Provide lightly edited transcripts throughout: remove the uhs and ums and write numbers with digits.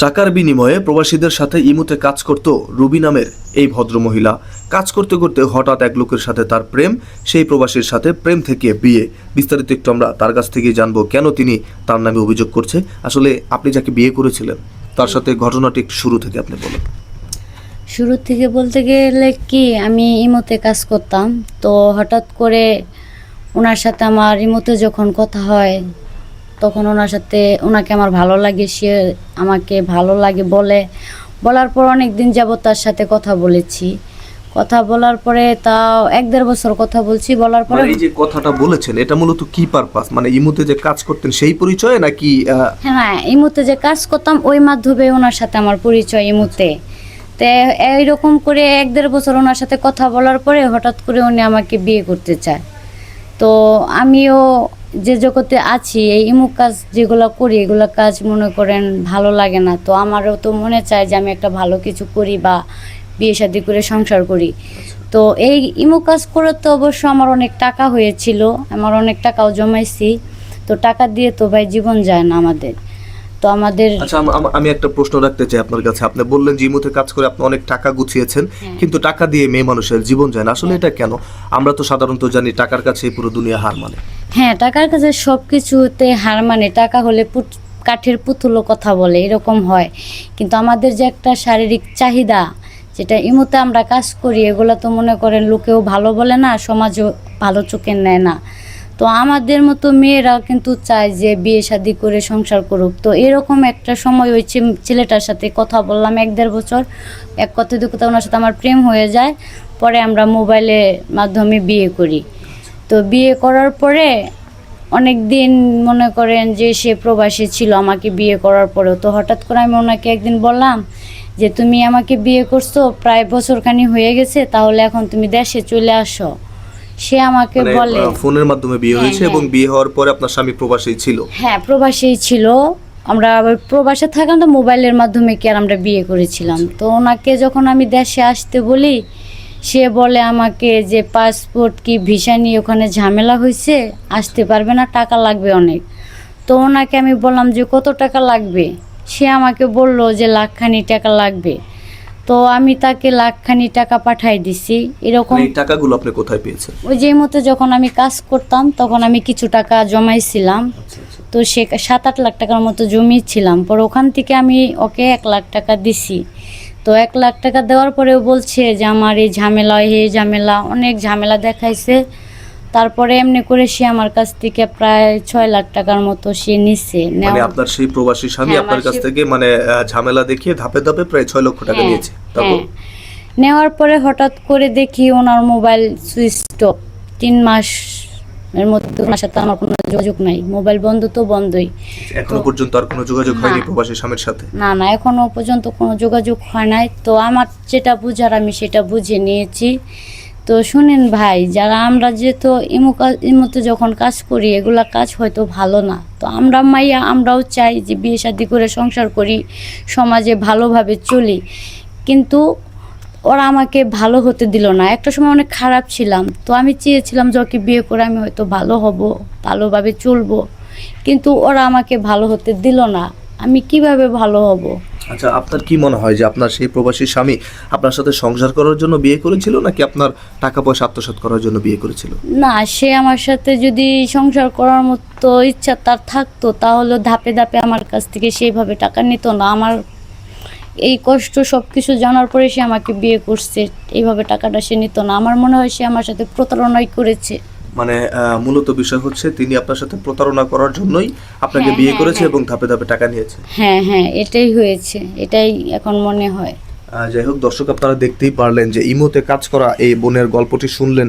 টাকার বিনিময়ে প্রবাসীদের সাথে ইমুতে কাজ করত রুবি নামের এই ভদ্রমহিলা। কাজ করতে করতে হঠাৎ এক লোকের সাথে তার প্রেম, সেই প্রবাসীর সাথে প্রেম থেকে বিয়ে। বিস্তারিত একটু আমরা তার কাছ থেকেই জানবো কেন তিনি তার নামে অভিযোগ করছে। আসলে আপনি যাকে বিয়ে করেছিলেন তার সাথে ঘটনাটি একটু শুরু থেকে আপনি বলেন। শুরু থেকে বলতে গেলে কি, আমি ইমোতে কাজ করতাম, তো হঠাৎ করে ওনার সাথে আমার ইমোতে যখন কথা হয় তখন ওনাকে আমার ভালো লাগে, সে আমাকে ভালো লাগে বলার পর অনেক দিন যাবত তার সাথে কথা বলেছি। কথা বলার পরে তাও 1-1.5 বছর কথা বলছি। বলার পরে এই যে কথাটা বলেছেন এটা মূলত কি পারপাস, মানে ইমুতে যে কাজ করতেন সেই পরিচয় নাকি? হ্যাঁ, ইমোতে যে কাজ করতাম ওই মাধ্যমে ওনার সাথে আমার পরিচয় ইমোতে। তো এইরকম করে 1-1.5 বছর ওনার সাথে কথা বলার পরে হঠাৎ করে উনি আমাকে বিয়ে করতে চায়। তো আমিও যে জগতে আছি, এই ইমুক কাজ যেগুলো করি এগুলো কাজ মনে করেন ভালো লাগে না। তো আমারও তো মনে চায় যে আমি একটা ভালো কিছু করি বা বিয়ে শাদী করে সংসার করি। তো এই ইমুক কাজ করে তো অবশ্য আমার অনেক টাকা হয়েছিল, আমার অনেক টাকাও জমাইছি। তো টাকা দিয়ে তো ভাই জীবন যায় না আমাদের। তো আমাদের আচ্ছা, আমি একটা প্রশ্ন রাখতে চাই আপনার কাছে। আপনি বললেন যে ইমুতে কাজ করে আপনি অনেক টাকা গুছিয়েছেন, কিন্তু টাকা দিয়ে মেয়ে মানুষের জীবন যায় না। আসলে এটা কেন? আমরা তো সাধারণত জানি টাকার কাছে পুরো দুনিয়া হার মানে। হ্যাঁ, টাকার কাছে সব কিছুতে হার মানে। টাকা হলে কাঠের পুতুলও কথা বলে, এরকম হয়। কিন্তু আমাদের যে একটা শারীরিক চাহিদা, যেটা ইমুতে আমরা কাজ করি, এগুলো তো মনে করেন লোকেও ভালো বলে না, সমাজও ভালো চোখে নেয় না। তো আমাদের মতো মেয়েরাও কিন্তু চায় যে বিয়ে শাদী করে সংসার করুক। তো এরকম একটা সময় ওই ছেলেটার সাথে কথা বললাম 1-1.5 বছর। এক কথা দু কথা ওনার সাথে আমার প্রেম হয়ে যায়। পরে আমরা মোবাইলের মাধ্যমে বিয়ে করি। তো বিয়ে করার পরে অনেক দিন মনে করেন যে সে প্রবাসী ছিল আমাকে বিয়ে করার পরেও। তো হঠাৎ করে আমি ওনাকে একদিন বললাম যে তুমি আমাকে বিয়ে করছো, প্রায় বছরখানি হয়ে গেছে, তাহলে এখন তুমি দেশে চলে আসো। সে আমাকে বলে ফোনের মাধ্যমে বিয়ে হয়েছে এবং বিয়ে হওয়ার পরে আপনার স্বামী প্রবাসী ছিল? হ্যাঁ, প্রবাসী ছিল। আমরা প্রবাসে থাকলাম, তো মোবাইলের মাধ্যমে কি আর আমরা বিয়ে করেছিলাম। তো ওনাকে যখন আমি দেশে আসতে বলি, সে বলে আমাকে যে পাসপোর্ট কি ভিসা নিয়ে ওখানে ঝামেলা হয়েছে, আসতে পারবে না, টাকা লাগবে অনেক। তো ওনাকে আমি বললাম যে কত টাকা লাগবে। সে আমাকে বলল যে লাখখানি টাকা লাগবে। তো আমি তাকে লাখখানি টাকা পাঠাই দিছি। এরকম এই টাকাগুলো আপনি কোথায় পেয়েছেন? ওই যে মতো যখন আমি কাজ করতাম তখন আমি কিছু টাকা জমাইছিলাম। তো সে 7-8 লাখ টাকার মতো জমিয়েছিলাম। পরে ওখান থেকে আমি ওকে 1 লাখ টাকা দিছি। তো 1 লাখ টাকা দেওয়ার পরেও বলছে যে আমার এই ঝামেলা, এই ঝামেলা, অনেক ঝামেলা দেখাইছে। তারপরে এমনি করে সে আমার কাছ থেকে প্রায় 6 লাখ টাকার মতো সে নিচ্ছে। মানে আপনার সেই প্রবাসী স্বামী আপনার কাছ থেকে মানে ঝামেলা দেখিয়ে ধাপে ধাপে প্রায় 6 লক্ষ টাকা নিয়েছে। তারপর নেওয়ার পরে হঠাৎ করে দেখি ওনার মোবাইল সুইচ অফ। 3 মাস এর মধ্যে ওনার সাথে আমার কোনো যোগাযোগ নাই। মোবাইল বন্ধ তো বন্ধই। এখনো পর্যন্ত আর কোনো যোগাযোগ হয়নি প্রবাসী স্বামীর সাথে? না, এখনো পর্যন্ত কোনো যোগাযোগ হয় নাই। তো আমার যেটা বুঝার আমি সেটা বুঝে নিয়েছি। তো শুনেন ভাই, যারা আমরা যেহেতু ইমোতে যখন কাজ করি এগুলা কাজ হয়তো ভালো না। তো আমরা মাইয়া আমরাও চাই যে বিয়ে শাদী করে সংসার করি, সমাজে ভালোভাবে চলি। কিন্তু ওরা আমাকে ভালো হতে দিল না। একটা সময় অনেক খারাপ ছিলাম। তো আমি চেয়েছিলাম যে ওকে বিয়ে করে আমি হয়তো ভালো হব, ভালোভাবে চলবো। কিন্তু ওরা আমাকে ভালো হতে দিল না। আমি কিভাবে ভালো হব? আচ্ছা, আপনার কি মনে হয় যে আপনার সেই প্রবাসী স্বামী আপনার সাথে সংসার করার জন্য বিয়ে করেছিল নাকি আপনার টাকা পয়সা আত্মসাৎ করার জন্য বিয়ে করেছিল? না, সে আমার সাথে যদি সংসার করার মতো ইচ্ছা তার থাকতো তাহলে ধাপে ধাপে আমার কাছ থেকে সেইভাবে টাকা নিত না। আমার এই কষ্ট সব কিছু জানার পরে সে আমাকে বিয়ে করছে, এইভাবে টাকাটা সে নিত না। আমার মনে হয় সে আমার সাথে প্রতারণাই করেছে। মানে মূলত বিষয় হচ্ছে তিনি আপনার সাথে প্রতারণা করার জন্যই আপনাকে বিয়ে করেছে এবং ধাপে ধাপে টাকা নিয়েছে। হ্যাঁ, এটাই হয়েছে, এটাই এখন মনে হয়। যাই হোক দর্শক, আপনারা দেখতেই পারলেন যে ইমোতে কাজ করা এই বোনের গল্পটি শুনলেন।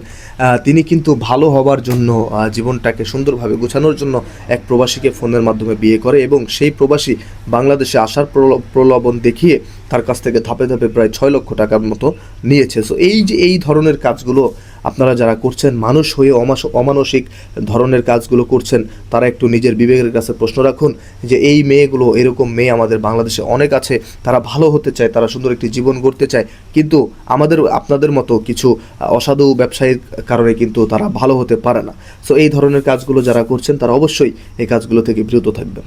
তিনি কিন্তু ভালো হবার জন্য, জীবনটাকে সুন্দরভাবে গোছানোর জন্য এক প্রবাসীকে ফোনের মাধ্যমে বিয়ে করে এবং সেই প্রবাসী বাংলাদেশে আসার প্রলোভন দেখিয়ে তার কাছ থেকে ধাপে ধাপে প্রায় 6 লক্ষ টাকার মতো নিয়েছে। সো এই যে এই ধরনের কাজগুলো আপনারা যারা করছেন, মানুষ হয়ে অমানসিক ধরনের কাজগুলো করছেন, তারা একটু নিজের বিবেকের কাছে প্রশ্ন রাখুন যে এই মেয়েগুলো, এরকম মেয়ে আমাদের বাংলাদেশে অনেক আছে। তারা ভালো হতে চায়, তারা সুন্দর একটি জীবন গড়তে চায়, কিন্তু আপনাদের মতো কিছু অসাধু ব্যবসায়ীর কারণে কিন্তু তারা ভালো হতে পারে না। সো এই ধরনের কাজগুলো যারা করছেন তারা অবশ্যই এই কাজগুলো থেকে বিরত থাকবেন।